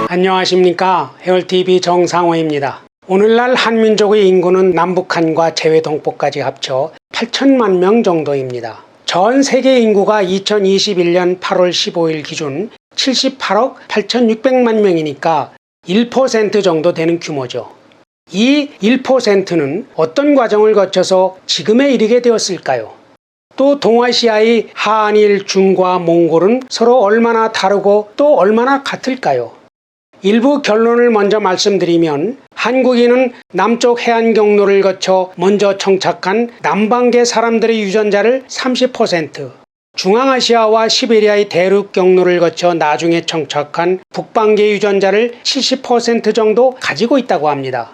안녕하십니까. 해월TV 정상호입니다. 오늘날 한민족의 인구는 남북한과 제외 동포까지 합쳐 8천만 명 정도입니다. 전 세계 인구가 2021년 8월 15일 기준 78억 8,600만 명이니까 1% 정도 되는 규모죠. 이 1%는 어떤 과정을 거쳐서 지금에 이르게 되었을까요? 또 동아시아의 한일, 중과 몽골은 서로 얼마나 다르고 또 얼마나 같을까요? 일부 결론을 먼저 말씀드리면 한국인은 남쪽 해안 경로를 거쳐 먼저 정착한 남방계 사람들의 유전자를 30%, 중앙아시아와 시베리아의 대륙 경로를 거쳐 나중에 정착한 북방계 유전자를 70% 정도 가지고 있다고 합니다.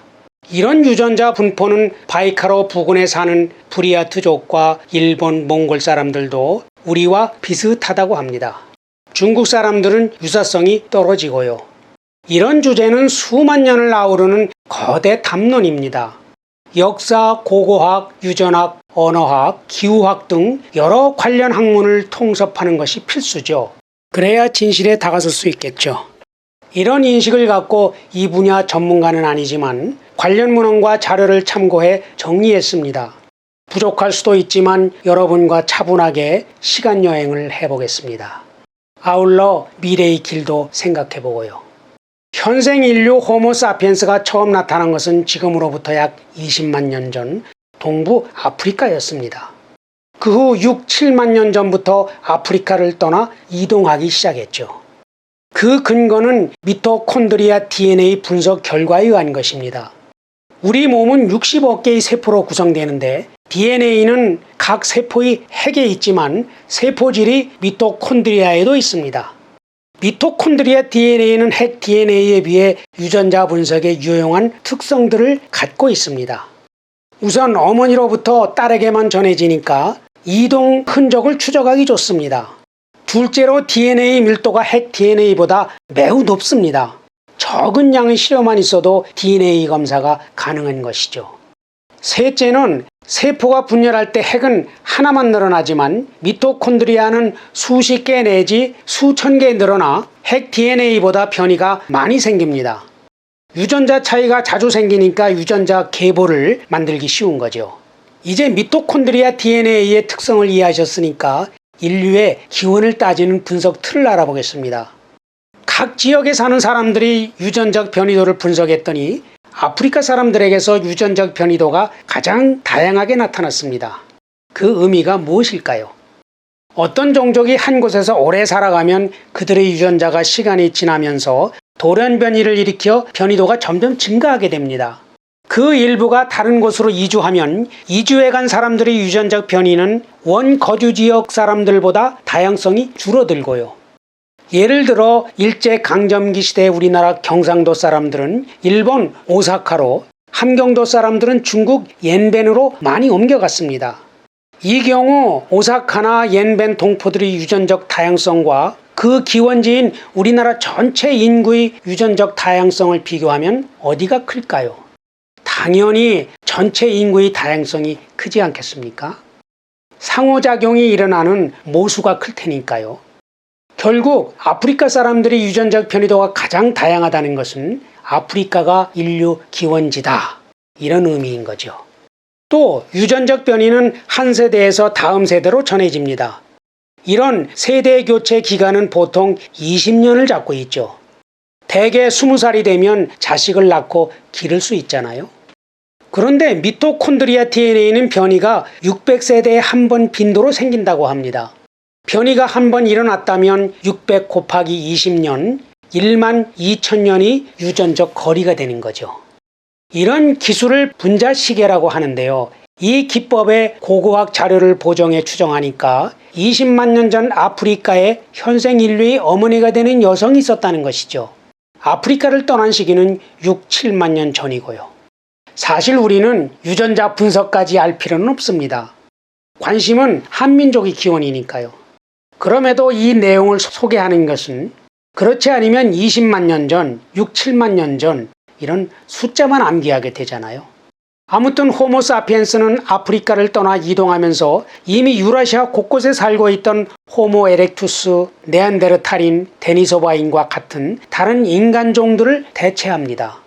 이런 유전자 분포는 바이카로 부근에 사는 부리아트족과 일본, 몽골 사람들도 우리와 비슷하다고 합니다. 중국 사람들은 유사성이 떨어지고요. 이런 주제는 수만 년을 아우르는 거대 담론입니다. 역사, 고고학, 유전학, 언어학, 기후학 등 여러 관련 학문을 통섭하는 것이 필수죠. 그래야 진실에 다가설 수 있겠죠. 이런 인식을 갖고 이 분야 전문가는 아니지만 관련 문헌과 자료를 참고해 정리했습니다. 부족할 수도 있지만 여러분과 차분하게 시간여행을 해보겠습니다. 아울러 미래의 길도 생각해보고요. 현생 인류 호모사피엔스가 처음 나타난 것은 지금으로부터 약 20만 년 전 동부 아프리카였습니다. 그 후 6, 7만 년 전부터 아프리카를 떠나 이동하기 시작했죠. 그 근거는 미토콘드리아 DNA 분석 결과에 의한 것입니다. 우리 몸은 60억 개의 세포로 구성되는데 DNA는 각 세포의 핵에 있지만 세포질이 미토콘드리아에도 있습니다. 미토콘드리아 DNA는 핵 DNA에 비해 유전자 분석에 유용한 특성들을 갖고 있습니다. 우선 어머니로부터 딸에게만 전해지니까 이동 흔적을 추적하기 좋습니다. 둘째로 DNA 밀도가 핵 DNA보다 매우 높습니다. 적은 양의 시료만 있어도 DNA 검사가 가능한 것이죠. 셋째는 세포가 분열할 때 핵은 하나만 늘어나지만 미토콘드리아는 수십 개 내지 수천 개 늘어나 핵 DNA보다 변이가 많이 생깁니다. 유전자 차이가 자주 생기니까 유전자 계보를 만들기 쉬운 거죠. 이제 미토콘드리아 DNA의 특성을 이해하셨으니까 인류의 기원을 따지는 분석 틀을 알아보겠습니다. 각 지역에 사는 사람들이 유전적 변이도를 분석했더니 아프리카 사람들에게서 유전적 변이도가 가장 다양하게 나타났습니다. 그 의미가 무엇일까요? 어떤 종족이 한 곳에서 오래 살아가면 그들의 유전자가 시간이 지나면서 돌연변이를 일으켜 변이도가 점점 증가하게 됩니다. 그 일부가 다른 곳으로 이주하면 이주해 간 사람들의 유전적 변이는 원 거주 지역 사람들보다 다양성이 줄어들고요. 예를 들어 일제강점기 시대 우리나라 경상도 사람들은 일본 오사카로, 함경도 사람들은 중국 옌벤으로 많이 옮겨갔습니다. 이 경우 오사카나 옌벤 동포들의 유전적 다양성과 그 기원지인 우리나라 전체 인구의 유전적 다양성을 비교하면 어디가 클까요? 당연히 전체 인구의 다양성이 크지 않겠습니까? 상호작용이 일어나는 모수가 클 테니까요. 결국 아프리카 사람들의 유전적 변이도가 가장 다양하다는 것은 아프리카가 인류 기원지다, 이런 의미인 거죠. 또 유전적 변이는 한 세대에서 다음 세대로 전해집니다. 이런 세대 교체 기간은 보통 20년을 잡고 있죠. 대개 20살이 되면 자식을 낳고 기를 수 있잖아요. 그런데 미토콘드리아 DNA는 변이가 600세대에 한 번 빈도로 생긴다고 합니다. 변이가 한 번 일어났다면 600 곱하기 20년, 1만 2천년이 유전적 거리가 되는 거죠. 이런 기술을 분자시계라고 하는데요. 이 기법의 고고학 자료를 보정해 추정하니까 20만 년 전 아프리카에 현생 인류의 어머니가 되는 여성이 있었다는 것이죠. 아프리카를 떠난 시기는 6, 7만 년 전이고요. 사실 우리는 유전자 분석까지 알 필요는 없습니다. 관심은 한민족의 기원이니까요. 그럼에도 이 내용을 소개하는 것은 그렇지 않으면 20만 년 전, 6, 7만 년 전 이런 숫자만 암기하게 되잖아요. 아무튼 호모사피엔스는 아프리카를 떠나 이동하면서 이미 유라시아 곳곳에 살고 있던 호모 에렉투스, 네안데르탈인, 데니소바인과 같은 다른 인간종들을 대체합니다.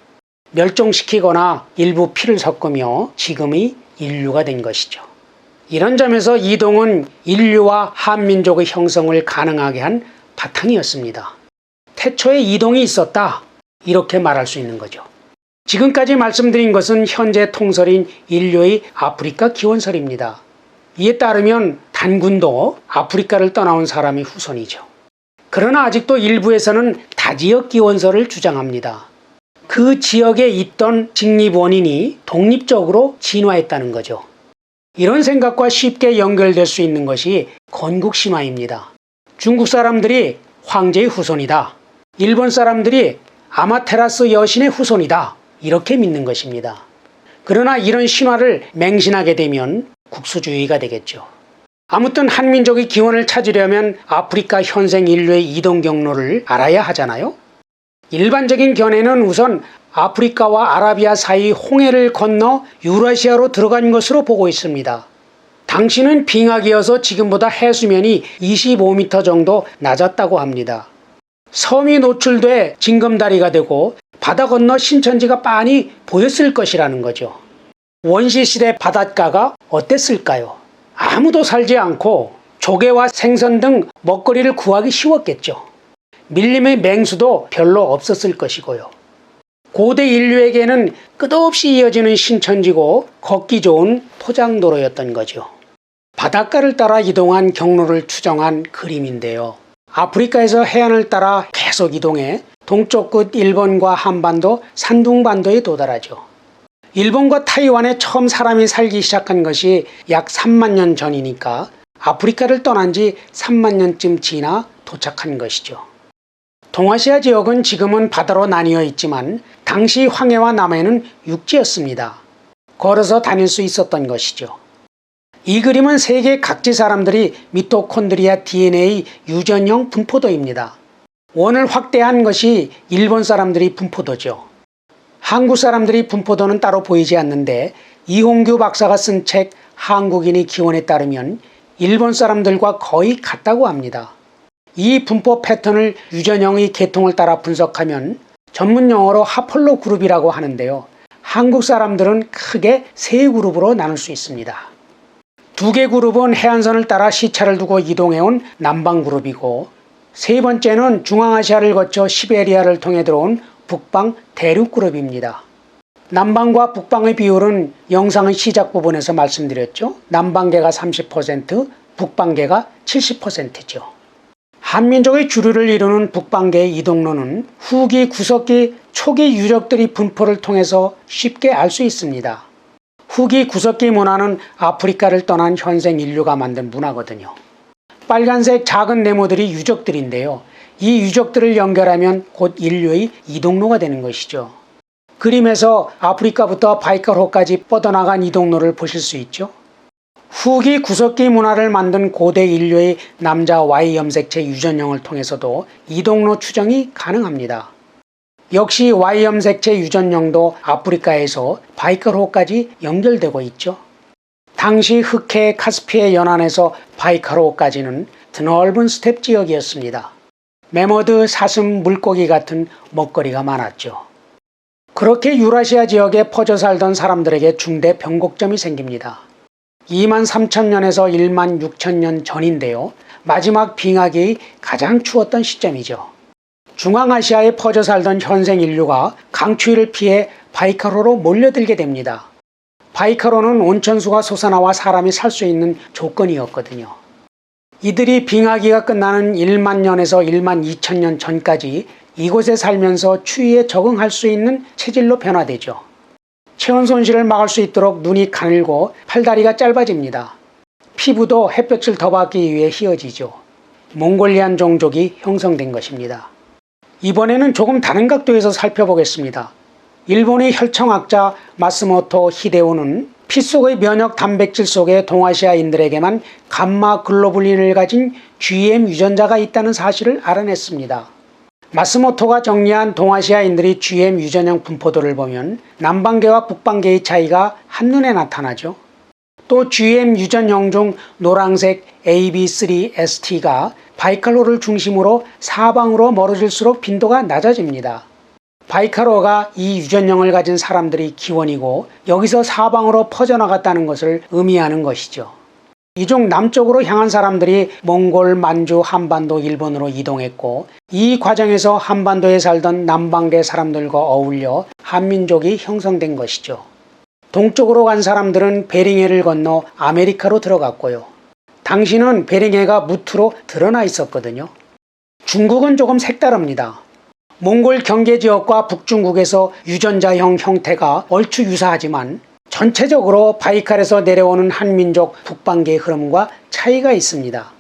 멸종시키거나 일부 피를 섞으며 지금의 인류가 된 것이죠. 이런 점에서 이동은 인류와 한민족의 형성을 가능하게 한 바탕이었습니다. 태초에 이동이 있었다, 이렇게 말할 수 있는 거죠. 지금까지 말씀드린 것은 현재 통설인 인류의 아프리카 기원설입니다. 이에 따르면 단군도 아프리카를 떠나온 사람의 후손이죠. 그러나 아직도 일부에서는 다지역 기원설을 주장합니다. 그 지역에 있던 직립 원인이 독립적으로 진화했다는 거죠. 이런 생각과 쉽게 연결될 수 있는 것이 건국신화입니다. 중국 사람들이 황제의 후손이다, 일본 사람들이 아마테라스 여신의 후손이다, 이렇게 믿는 것입니다. 그러나 이런 신화를 맹신하게 되면 국수주의가 되겠죠. 아무튼 한민족의 기원을 찾으려면 아프리카 현생 인류의 이동 경로를 알아야 하잖아요. 일반적인 견해는 우선 아프리카와 아라비아 사이 홍해를 건너 유라시아로 들어간 것으로 보고 있습니다. 당시는 빙하기여서 지금보다 해수면이 25m 정도 낮았다고 합니다. 섬이 노출돼 징검다리가 되고 바다 건너 신천지가 빤히 보였을 것이라는 거죠. 원시시대 바닷가가 어땠을까요? 아무도 살지 않고 조개와 생선 등 먹거리를 구하기 쉬웠겠죠. 밀림의 맹수도 별로 없었을 것이고요. 고대 인류에게는 끝없이 이어지는 신천지고 걷기 좋은 포장도로였던 거죠. 바닷가를 따라 이동한 경로를 추정한 그림인데요. 아프리카에서 해안을 따라 계속 이동해 동쪽 끝 일본과 한반도, 산둥반도에 도달하죠. 일본과 타이완에 처음 사람이 살기 시작한 것이 약 3만 년 전이니까 아프리카를 떠난 지 3만 년쯤 지나 도착한 것이죠. 동아시아 지역은 지금은 바다로 나뉘어 있지만 당시 황해와 남해는 육지였습니다. 걸어서 다닐 수 있었던 것이죠. 이 그림은 세계 각지 사람들이 미토콘드리아 DNA 유전형 분포도입니다. 원을 확대한 것이 일본 사람들이 분포도죠. 한국 사람들이 분포도는 따로 보이지 않는데 이홍규 박사가 쓴 책 한국인의 기원에 따르면 일본 사람들과 거의 같다고 합니다. 이 분포 패턴을 유전형의 계통을 따라 분석하면 전문 용어로 하폴로 그룹이라고 하는데요. 한국 사람들은 크게 세 그룹으로 나눌 수 있습니다. 두 개 그룹은 해안선을 따라 시차를 두고 이동해온 남방 그룹이고, 세 번째는 중앙아시아를 거쳐 시베리아를 통해 들어온 북방 대륙 그룹입니다. 남방과 북방의 비율은 영상의 시작 부분에서 말씀드렸죠. 남방계가 30%, 북방계가 70%죠. 한민족의 주류를 이루는 북방계의 이동로는 후기, 구석기, 초기 유적들이 분포를 통해서 쉽게 알 수 있습니다. 후기 구석기 문화는 아프리카를 떠난 현생 인류가 만든 문화거든요. 빨간색 작은 네모들이 유적들인데요. 이 유적들을 연결하면 곧 인류의 이동로가 되는 것이죠. 그림에서 아프리카부터 바이칼호까지 뻗어나간 이동로를 보실 수 있죠. 후기 구석기 문화를 만든 고대 인류의 남자 Y 염색체 유전형을 통해서도 이동로 추정이 가능합니다. 역시 Y 염색체 유전형도 아프리카에서 바이칼호까지 연결되고 있죠. 당시 흑해 카스피해 연안에서 바이칼호까지는 드넓은 스텝 지역이었습니다. 매머드, 사슴, 물고기 같은 먹거리가 많았죠. 그렇게 유라시아 지역에 퍼져 살던 사람들에게 중대 변곡점이 생깁니다. 23,000년에서 16,000년 전인데요. 마지막 빙하기의 가장 추웠던 시점이죠. 중앙아시아에 퍼져 살던 현생 인류가 강추위를 피해 바이칼호로 몰려들게 됩니다. 바이칼호는 온천수가 솟아나와 사람이 살 수 있는 조건이었거든요. 이들이 빙하기가 끝나는 1만 년에서 1만 2천년 전까지 이곳에 살면서 추위에 적응할 수 있는 체질로 변화되죠. 체온 손실을 막을 수 있도록 눈이 가늘고 팔다리가 짧아집니다. 피부도 햇볕을 더 받기 위해 휘어지죠. 몽골리안 종족이 형성된 것입니다. 이번에는 조금 다른 각도에서 살펴보겠습니다. 일본의 혈청학자 마스모토 히데오는 피 속의 면역 단백질 속에 동아시아인들에게만 감마 글로불린을 가진 GM 유전자가 있다는 사실을 알아냈습니다. 마스모토가 정리한 동아시아인들이 GM 유전형 분포도를 보면 남방계와 북방계의 차이가 한눈에 나타나죠. 또 GM 유전형 중 노란색 AB3ST가 바이칼로를 중심으로 사방으로 멀어질수록 빈도가 낮아집니다. 바이칼로가 이 유전형을 가진 사람들이 기원이고 여기서 사방으로 퍼져나갔다는 것을 의미하는 것이죠. 이 중 남쪽으로 향한 사람들이 몽골, 만주, 한반도, 일본으로 이동했고 이 과정에서 한반도에 살던 남방계 사람들과 어울려 한민족이 형성된 것이죠. 동쪽으로 간 사람들은 베링해를 건너 아메리카로 들어갔고요. 당시는 베링해가 무트로 드러나 있었거든요. 중국은 조금 색다릅니다. 몽골 경계지역과 북중국에서 유전자형 형태가 얼추 유사하지만 전체적으로 바이칼에서 내려오는 한민족 북방계의 흐름과 차이가 있습니다.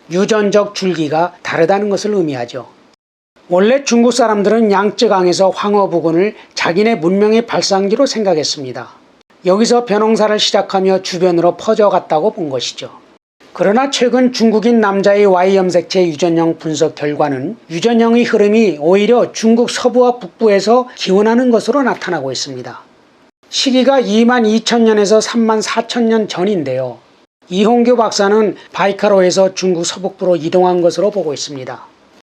유전적 줄기가 다르다는 것을 의미하죠. 원래 중국 사람들은 양쯔강에서 황허 부근을 자기네 문명의 발상지로 생각했습니다. 여기서 벼농사를 시작하며 주변으로 퍼져갔다고 본 것이죠. 그러나 최근 중국인 남자의 Y염색체 유전형 분석 결과는 유전형의 흐름이 오히려 중국 서부와 북부에서 기원하는 것으로 나타나고 있습니다. 시기가 22,000년에서 34,000년 전인데요. 이홍규 박사는 바이칼로에서 중국 서북부로 이동한 것으로 보고 있습니다.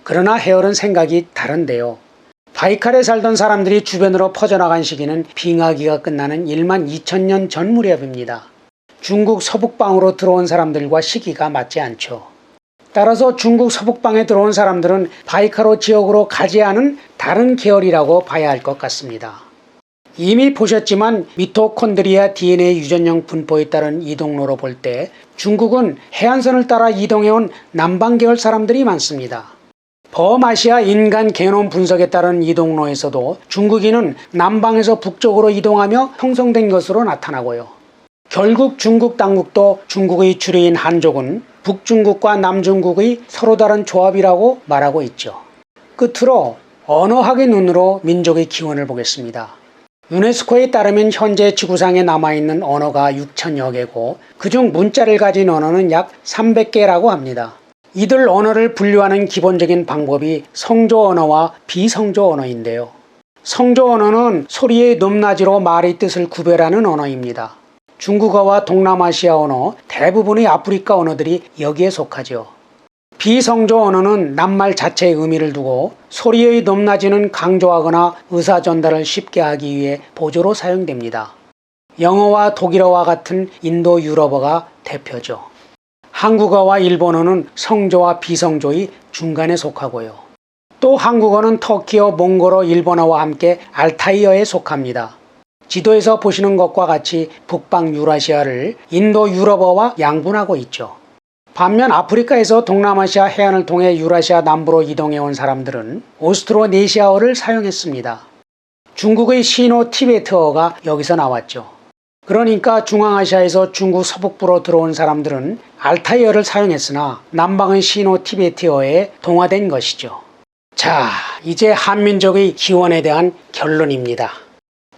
그러나 해열은 생각이 다른데요. 바이칼에 살던 사람들이 주변으로 퍼져나간 시기는 빙하기가 끝나는 12,000년 전 무렵입니다. 중국 서북방으로 들어온 사람들과 시기가 맞지 않죠. 따라서 중국 서북방에 들어온 사람들은 바이칼로 지역으로 가지 않은 다른 계열이라고 봐야 할 것 같습니다. 이미 보셨지만 미토콘드리아 DNA 유전형 분포에 따른 이동로로 볼 때 중국은 해안선을 따라 이동해온 남방 계열 사람들이 많습니다. 범아시아 인간 게놈 분석에 따른 이동로에서도 중국인은 남방에서 북쪽으로 이동하며 형성된 것으로 나타나고요. 결국 중국 당국도 중국의 주류인 한족은 북중국과 남중국의 서로 다른 조합이라고 말하고 있죠. 끝으로 언어학의 눈으로 민족의 기원을 보겠습니다. 유네스코에 따르면 현재 지구상에 남아있는 언어가 6,000여 개고 그중 문자를 가진 언어는 약 300개라고 합니다. 이들 언어를 분류하는 기본적인 방법이 성조 언어와 비성조 언어인데요. 성조 언어는 소리의 높낮이로 말의 뜻을 구별하는 언어입니다. 중국어와 동남아시아 언어, 대부분의 아프리카 언어들이 여기에 속하죠. 비성조 언어는 낱말 자체의 의미를 두고 소리의 높낮이는 강조하거나 의사 전달을 쉽게 하기 위해 보조로 사용됩니다. 영어와 독일어와 같은 인도 유럽어가 대표죠. 한국어와 일본어는 성조와 비성조의 중간에 속하고요. 또 한국어는 터키어, 몽골어, 일본어와 함께 알타이어에 속합니다. 지도에서 보시는 것과 같이 북방 유라시아를 인도 유럽어와 양분하고 있죠. 반면 아프리카에서 동남아시아 해안을 통해 유라시아 남부로 이동해온 사람들은 오스트로네시아어를 사용했습니다. 중국의 시노 티베트어가 여기서 나왔죠. 그러니까 중앙아시아에서 중국 서북부로 들어온 사람들은 알타이어를 사용했으나 남방의 시노 티베트어에 동화된 것이죠. 자, 이제 한민족의 기원에 대한 결론입니다.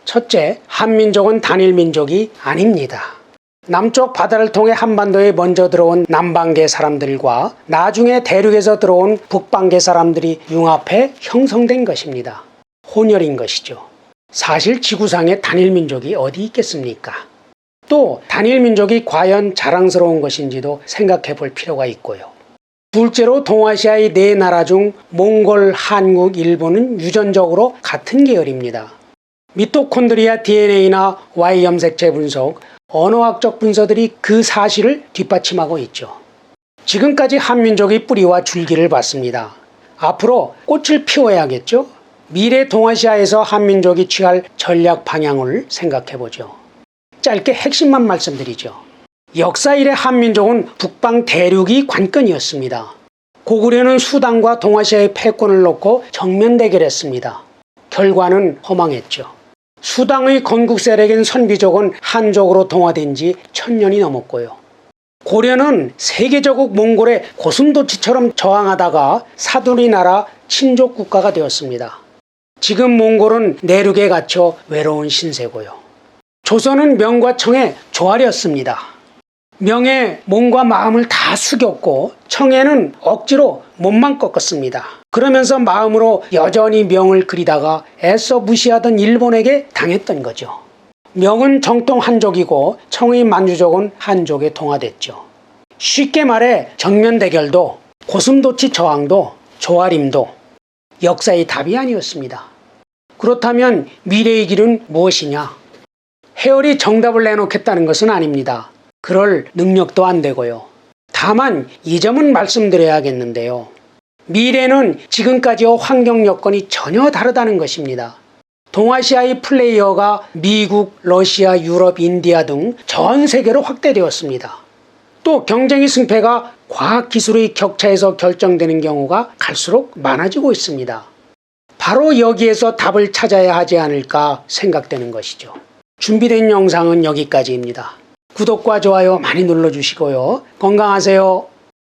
첫째, 한민족은 단일 민족이 아닙니다. 남쪽 바다를 통해 한반도에 먼저 들어온 남방계 사람들과 나중에 대륙에서 들어온 북방계 사람들이 융합해 형성된 것입니다. 혼혈인 것이죠. 사실 지구상에 단일 민족이 어디 있겠습니까? 또 단일 민족이 과연 자랑스러운 것인지도 생각해 볼 필요가 있고요. 둘째로 동아시아의 네 나라 중 몽골, 한국, 일본은 유전적으로 같은 계열입니다. 미토콘드리아 DNA나 Y염색체 분석, 언어학적 분서들이 그 사실을 뒷받침하고 있죠. 지금까지 한민족의 뿌리와 줄기를 봤습니다. 앞으로 꽃을 피워야겠죠? 미래 동아시아에서 한민족이 취할 전략 방향을 생각해보죠. 짧게 핵심만 말씀드리죠. 역사 이래 한민족은 북방 대륙이 관건이었습니다. 고구려는 수단과 동아시아의 패권을 놓고 정면 대결했습니다. 결과는 허망했죠. 수당의 건국 세력인 선비족은 한족으로 동화된 지 1000년이 넘었고요. 고려는 세계제국 몽골의 고슴도치처럼 저항하다가 사두리 나라 친족 국가가 되었습니다. 지금 몽골은 내륙에 갇혀 외로운 신세고요. 조선은 명과 청의 조알이었습니다. 명에 몸과 마음을 다 숙였고 청에는 억지로 몸만 꺾었습니다. 그러면서 마음으로 여전히 명을 그리다가 애써 무시하던 일본에게 당했던 거죠. 명은 정통 한족이고 청의 만주족은 한족에 동화됐죠. 쉽게 말해 정면 대결도 고슴도치 저항도 조아림도 역사의 답이 아니었습니다. 그렇다면 미래의 길은 무엇이냐? 해열이 정답을 내놓겠다는 것은 아닙니다. 그럴 능력도 안 되고요. 다만 이 점은 말씀드려야겠는데요. 미래는 지금까지와 환경 여건이 전혀 다르다는 것입니다. 동아시아의 플레이어가 미국, 러시아, 유럽, 인디아 등 전 세계로 확대되었습니다. 또 경쟁의 승패가 과학기술의 격차에서 결정되는 경우가 갈수록 많아지고 있습니다. 바로 여기에서 답을 찾아야 하지 않을까 생각되는 것이죠. 준비된 영상은 여기까지입니다. 구독과 좋아요 많이 눌러주시고요. 건강하세요.